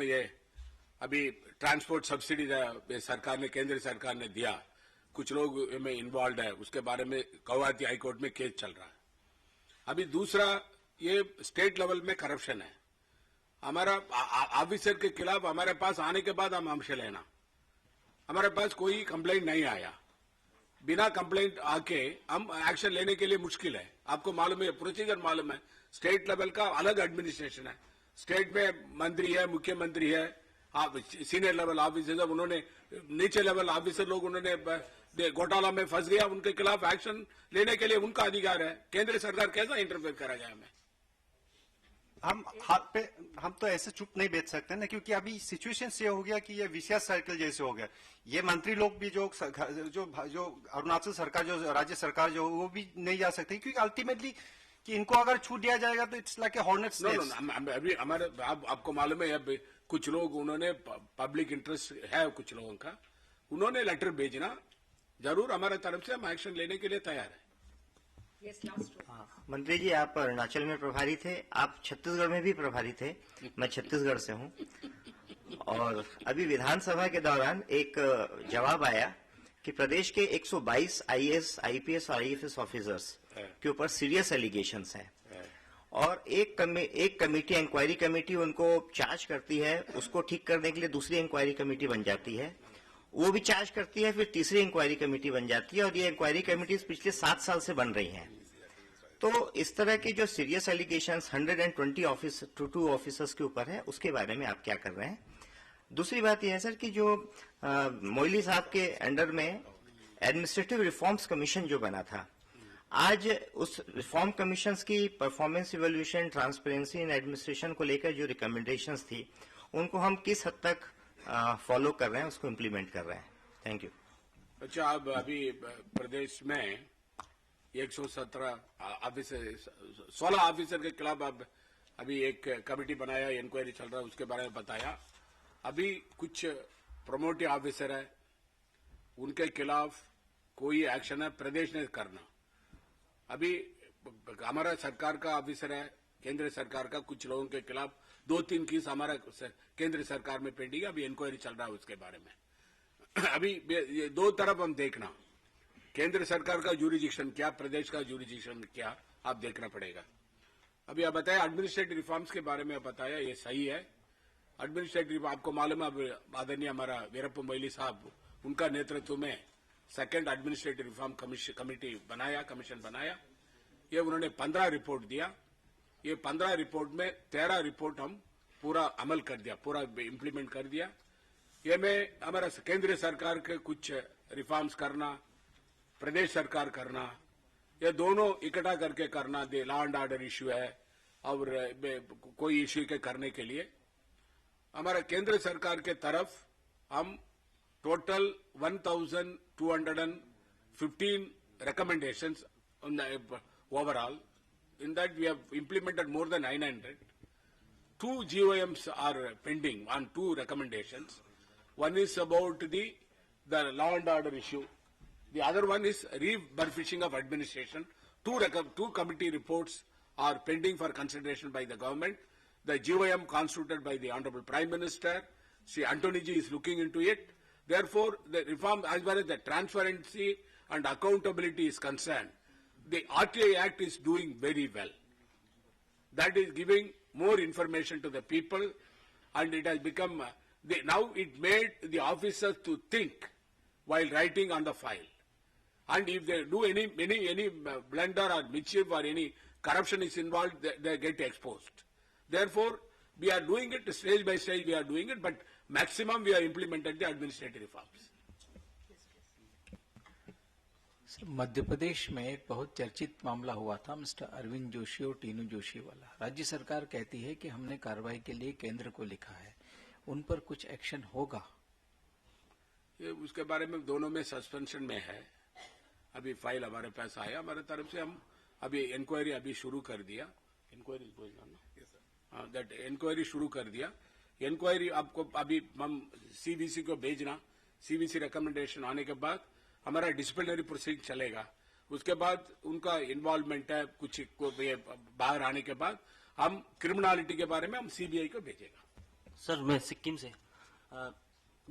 ये अभी transport subsidy सरकार ने, केंद्र सरकार ने दिया, कुछ लोग में इन्वॉल्व है, उसके बारे में गुवाहाटी हाईकोर्ट में केस चल रहा है। अभी दूसरा, ये स्टेट लेवल में करप्शन है। हमारा ऑफिसर के खिलाफ हमारे पास आने के बाद हम हमसे लेना, हमारे पास कोई कंप्लेंट नहीं आया, बिना कंप्लेंट आके हम एक्शन लेने के लिए मुश्किल है। आपको मालूम है, प्रोसीजर मालूम है, स्टेट लेवल का अलग एडमिनिस्ट्रेशन है। स्टेट में मंत्री है, मुख्यमंत्री है, सीनियर लेवल ऑफिसर, उन्होंने नीचे लेवल ऑफिसर लोग उन्होंने घोटाला में फंस गया, उनके खिलाफ एक्शन लेने के लिए उनका अधिकार है। केंद्र सरकार कैसा इंटरफेयर करेगा हमें? हम हाथ पे, हम तो ऐसे चुप नहीं बैठ सकते ना, क्योंकि अभी सिचुएशन ये हो गया कि ये विशेष सर्कल जैसे हो गया। ये मंत्री लोग भी जो अरुणाचल सरकार, जो राज्य सरकार जो, वो भी नहीं जा सकते, क्योंकि अल्टीमेटली कि इनको अगर छूट दिया जाएगा तो it's like a hornets nest. अभी हमारे आपको मालूम है, कुछ लोग उन्होंने पब्लिक इंटरेस्ट है, कुछ लोगों का उन्होंने लेटर भेजना, जरूर हमारे तरफ से हम एक्शन लेने के लिए तैयार है। मंत्री जी, आप अरुणाचल में प्रभारी थे, आप छत्तीसगढ़ में भी प्रभारी थे, मैं छत्तीसगढ़ से हूं, और अभी विधानसभा के दौरान एक जवाब आया कि प्रदेश के 122 आईएएस, आईपीएस और आईएफएस ऑफिसर्स के ऊपर सीरियस एलिगेशंस हैं, और एक कमेटी, इंक्वायरी कमेटी उनको चार्ज करती है, उसको ठीक करने के लिए दूसरी इंक्वायरी कमेटी बन जाती है, वो भी चार्ज करती है, फिर तीसरी इंक्वायरी कमेटी बन जाती है, और ये इंक्वायरी कमेटी पिछले 7 साल से बन रही हैं। तो इस तरह की जो सीरियस एलिगेशंस 122 ऑफिसर्स के ऊपर है, उसके बारे में आप क्या कर रहे हैं? दूसरी बात यह है सर कि जो मोइली साहब के अंडर में एडमिनिस्ट्रेटिव रिफॉर्म्स कमीशन जो बना था, आज उस रिफॉर्म कमीशंस की performance evaluation, transparency in administration को लेकर जो रिकमेंडेशंस थी, उनको हम किस हद तक फॉलो कर रहे हैं, उसको इम्प्लीमेंट कर रहे हैं? Thank you. अच्छा, अब अभी प्रदेश में 117 ऑफिसर, 16 ऑफिसर के खिलाफ अब अभी एक कमेटी बनाया, इंक्वायरी चल रहा है, उसके बारे में बताया। अभी कुछ प्रमोटिव ऑफिसर है, उनके खिलाफ कोई एक्शन है प्रदेश ने करना। अभी हमारा सरकार का ऑफिसर है, केंद्र सरकार का, कुछ लोगों के खिलाफ 2-3 केस हमारा केंद्र सरकार में पेंडिंग है, अभी इंक्वायरी चल रहा है उसके बारे में। अभी ये दो तरफ हम देखना, केंद्र सरकार का ज्यूरिडिक्शन क्या, प्रदेश का ज्यूरिडिक्शन क्या, आप देखना पड़ेगा। अभी आप बताया एडमिनिस्ट्रेटिव रिफॉर्म्स के बारे में बताया, ये सही है। एडमिनिस्ट्रेटिव आपको मालूम है, आदरणीय हमारा वीरप्पा मोइली साहब, उनका नेतृत्व में सेकंड एडमिनिस्ट्रेटिव रिफॉर्म कमीशन बनाया। ये उन्होंने 15 रिपोर्ट दिया। ये 15 रिपोर्ट में 13 रिपोर्ट हम पूरा अमल कर दिया, पूरा इम्प्लीमेंट कर दिया। ये में हमारा केंद्र सरकार के कुछ रिफॉर्म्स करना, प्रदेश सरकार करना, ये दोनों इकट्ठा करके करना, दे लॉ एंड ऑर्डर इश्यू है और कोई इश्यू के करने के लिए हमारा केंद्र सरकार के तरफ हम total 1215 recommendations overall. In that we have implemented more than 900. 2 GOMs are pending on 2 recommendations. One is about the law and order issue. The other one is refurbishing of administration. Two committee reports are pending for consideration by the government. The GOM constituted by the Honorable Prime Minister, Sri Antony Ji, is looking into it. Therefore, the reform, as far as the transparency and accountability is concerned, the RTI Act is doing very well. That is giving more information to the people, and it has become, now it made the officers to think while writing on the file. And if they do any blunder or mischief or any corruption is involved, they get exposed. Therefore, we are doing it stage by stage, we are doing it, but maximum we are implemented the administrative reforms. Madhya Pradesh में एक बहुत चर्चित मामला हुआ था, mister Arvind Joshi और टीनू जोशी वाला। राज्य सरकार कहती है कि हमने कार्रवाई के लिए केंद्र को लिखा है, उन पर कुछ एक्शन होगा? ये उसके बारे में दोनों में सस्पेंशन में है। अभी फाइल हमारे पास आया, हमारे तरफ से हम अभी इंक्वायरी अभी शुरू कर दिया। इंक्वायरी दैट इंक्वायरी शुरू कर दिया। इंक्वायरी आपको अभी हम सीबीसी को भेजना, सीबीसी रिकमेंडेशन आने के बाद हमारा डिसिप्लिनरी प्रोसीडिंग चलेगा। उसके बाद उनका इन्वॉल्वमेंट है, कुछ बाहर आने के बाद हम क्रिमिनलिटी के बारे में हम सीबीआई को भेजेगा। सर मैं सिक्किम से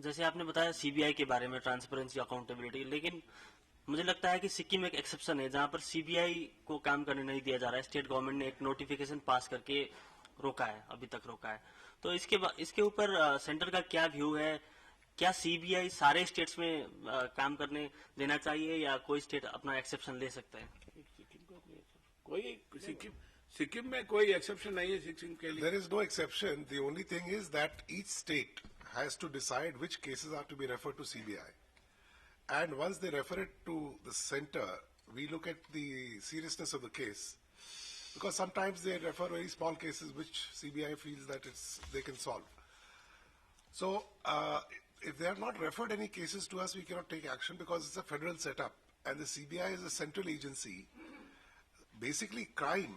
जैसे आपने बताया सीबीआई के बारे में, ट्रांसपेरेंसी, अकाउंटेबिलिटी, लेकिन मुझे लगता है कि सिक्किम एक एक्सेप्शन है जहां पर सीबीआई को काम करने नहीं दिया जा रहा है। स्टेट गवर्नमेंट ने एक नोटिफिकेशन पास करके रोका है, अभी तक रोका है। तो इसके ऊपर सेंटर का क्या व्यू है? क्या सीबीआई सारे स्टेट्स में काम करने देना चाहिए या कोई स्टेट अपना एक्सेप्शन ले सकता है? कोई सिक्किम में कोई एक्सेप्शन नहीं है सिक्किम के लिए। There is no exception. The only thing is that each state has to decide which cases are to be referred to CBI. And once they refer it to the center, we look at the seriousness of the case. Because sometimes they refer very small cases which CBI feels that they can solve. So, if they have not referred any cases to us, we cannot take action because it's a federal setup. And the CBI is a central agency. Basically, crime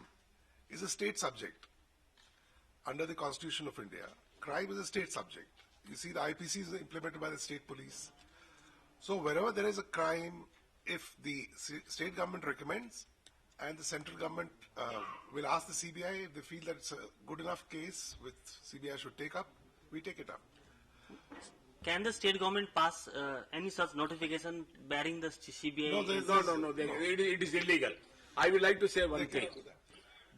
is a state subject under the Constitution of India. Crime is a state subject. You see, the IPC is implemented by the state police. So wherever there is a crime, if the state government recommends and the central government will ask the CBI if they feel that it's a good enough case which CBI should take up, we take it up. Can the state government pass any such notification barring the CBI? No. It is illegal. I would like to say one thing.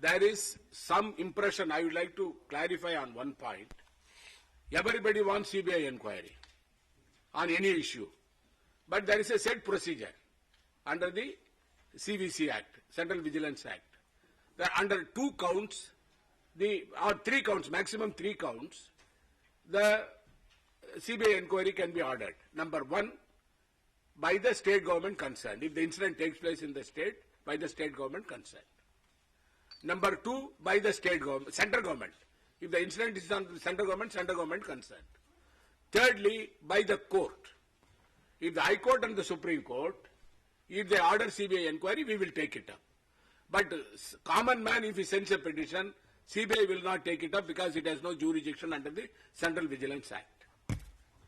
There is some impression I would like to clarify on one point. Everybody wants CBI inquiry on any issue. But there is a set procedure under the CVC Act, Central Vigilance Act. That under 2 counts, or 3 counts, maximum 3 counts, the CBI inquiry can be ordered. Number 1, by the state government concerned. If the incident takes place in the state, by the state government concerned. Number 2, by the state government, central government. If the incident is on the central government concerned. Thirdly, by the court. If the High Court and the Supreme Court, if they order CBI inquiry, we will take it up. But common man, if he sends a petition, CBI will not take it up because it has no jurisdiction under the Central Vigilance Act.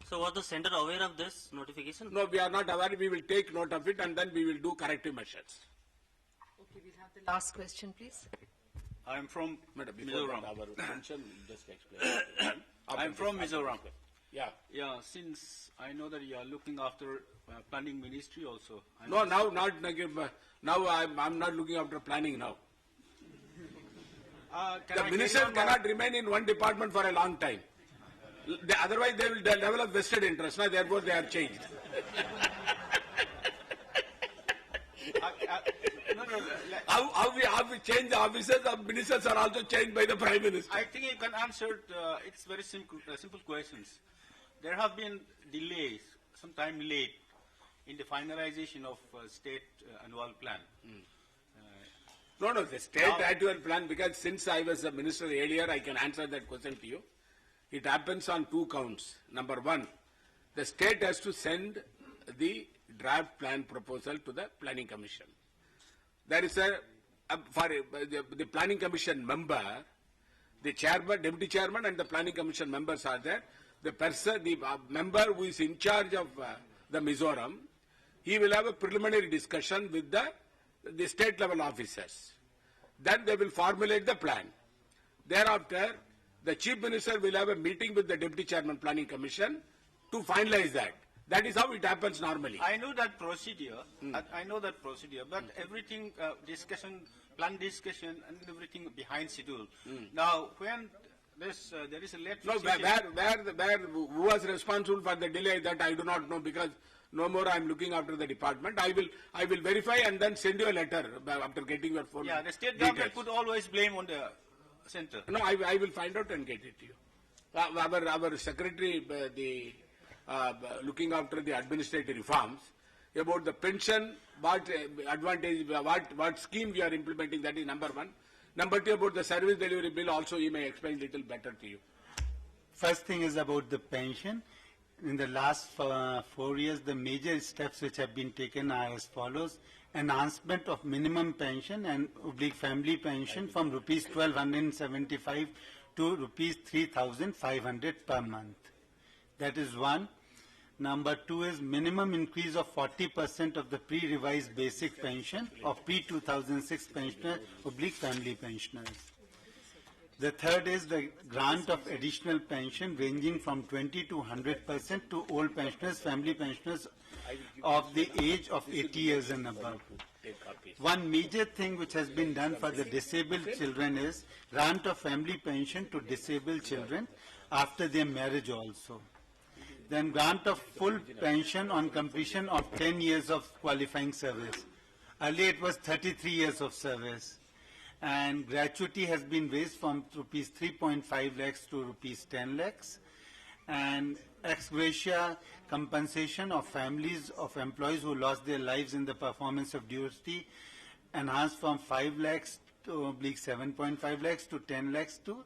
So was the center aware of this notification? No, we are not aware. We will take note of it and then we will do corrective measures. Okay, we'll have the last question, please. I'm from Madam, before Mizoram. that, our function, just explain. I'm from Mizoram. Yeah. Yeah, since I know that you are looking after planning ministry also. No, now I'm not looking after planning now. The minister cannot remain in one department for a long time. Otherwise, they will develop vested interest. Now, therefore, they have changed. How we change the officers? The ministers are also changed by the Prime Minister. I think you can answer it's very simple questions. There have been delays, sometime late, in the finalization of state annual plan. No, the state annual plan, because since I was a minister earlier, I can answer that question to you. It happens on 2 counts. Number 1, the state has to send the draft plan proposal to the Planning Commission. There is for the Planning Commission member, the chairman, deputy chairman and the Planning Commission members are there. The member who is in charge of the Mizoram, he will have a preliminary discussion with the state level officers. Then they will formulate the plan. Thereafter, the chief minister will have a meeting with the deputy chairman Planning Commission to finalize that. That is how it happens normally. I know that procedure. I know that procedure, but everything plan discussion and everything behind schedule. Now, when there is a late. No, who was responsible for the delay, that I do not know, because no more I am looking after the department. I will verify and then send you a letter after getting your phone. Yeah, the state details. government could always blame on the center. No, I will find out and get it to you. Our secretary, looking after the administrative reforms, about the pension, what advantage, what scheme we are implementing, that is number 1. Number 2, about the service delivery bill, also he may explain little better to you. First thing is about the pension. In the last 4 years, the major steps which have been taken are as follows. Enhancement of minimum pension and family pension from rupees 1,275 to rupees 3,500 per month. That is 1. Number 2 is minimum increase of 40% of the pre-revised basic pension of pre-2006 pensioners / family pensioners. The third is the grant of additional pension ranging from 20 to 100% to old pensioners, family pensioners of the age of 80 years and above. One major thing which has been done for the disabled children is grant of family pension to disabled children after their marriage also. Then grant of full pension on completion of 10 years of qualifying service. Earlier it was 33 years of service. And gratuity has been raised from rupees 3.5 lakhs to rupees 10 lakhs. And ex gratia compensation of families of employees who lost their lives in the performance of duty enhanced from 5 lakhs to 7.5 lakhs to 10 lakhs to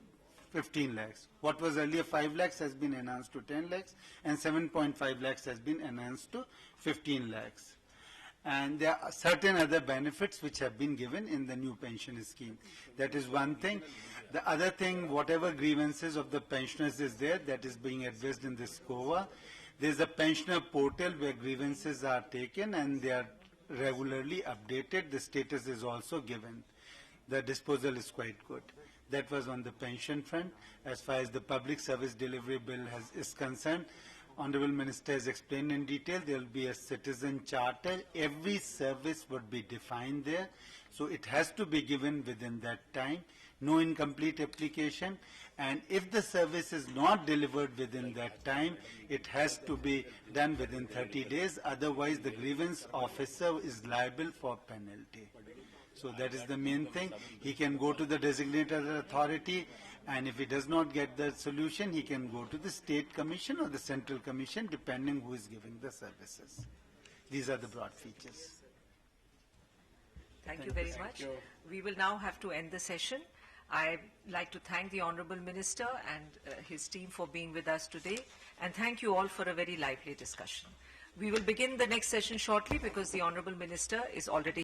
15 lakhs. What was earlier 5 lakhs has been enhanced to 10 lakhs and 7.5 lakhs has been enhanced to 15 lakhs. And there are certain other benefits which have been given in the new pension scheme. That is one thing. The other thing, whatever grievances of the pensioners is there, that is being addressed in this COA. There is a pensioner portal where grievances are taken and they are regularly updated. The status is also given. The disposal is quite good. That was on the pension front. As far as the public service delivery bill is concerned, Honorable Minister has explained in detail. There will be a citizen charter. Every service would be defined there. So it has to be given within that time. No incomplete application. And if the service is not delivered within that time, it has to be done within 30 days. Otherwise, the grievance officer is liable for penalty. So that is the main thing. He can go to the designated authority, and if he does not get the solution, he can go to the state commission or the central commission, depending who is giving the services. These are the broad features. Thank you very much. We will now have to end the session. I'd like to thank the Honourable Minister and his team for being with us today, and thank you all for a very lively discussion. We will begin the next session shortly because the Honourable Minister is already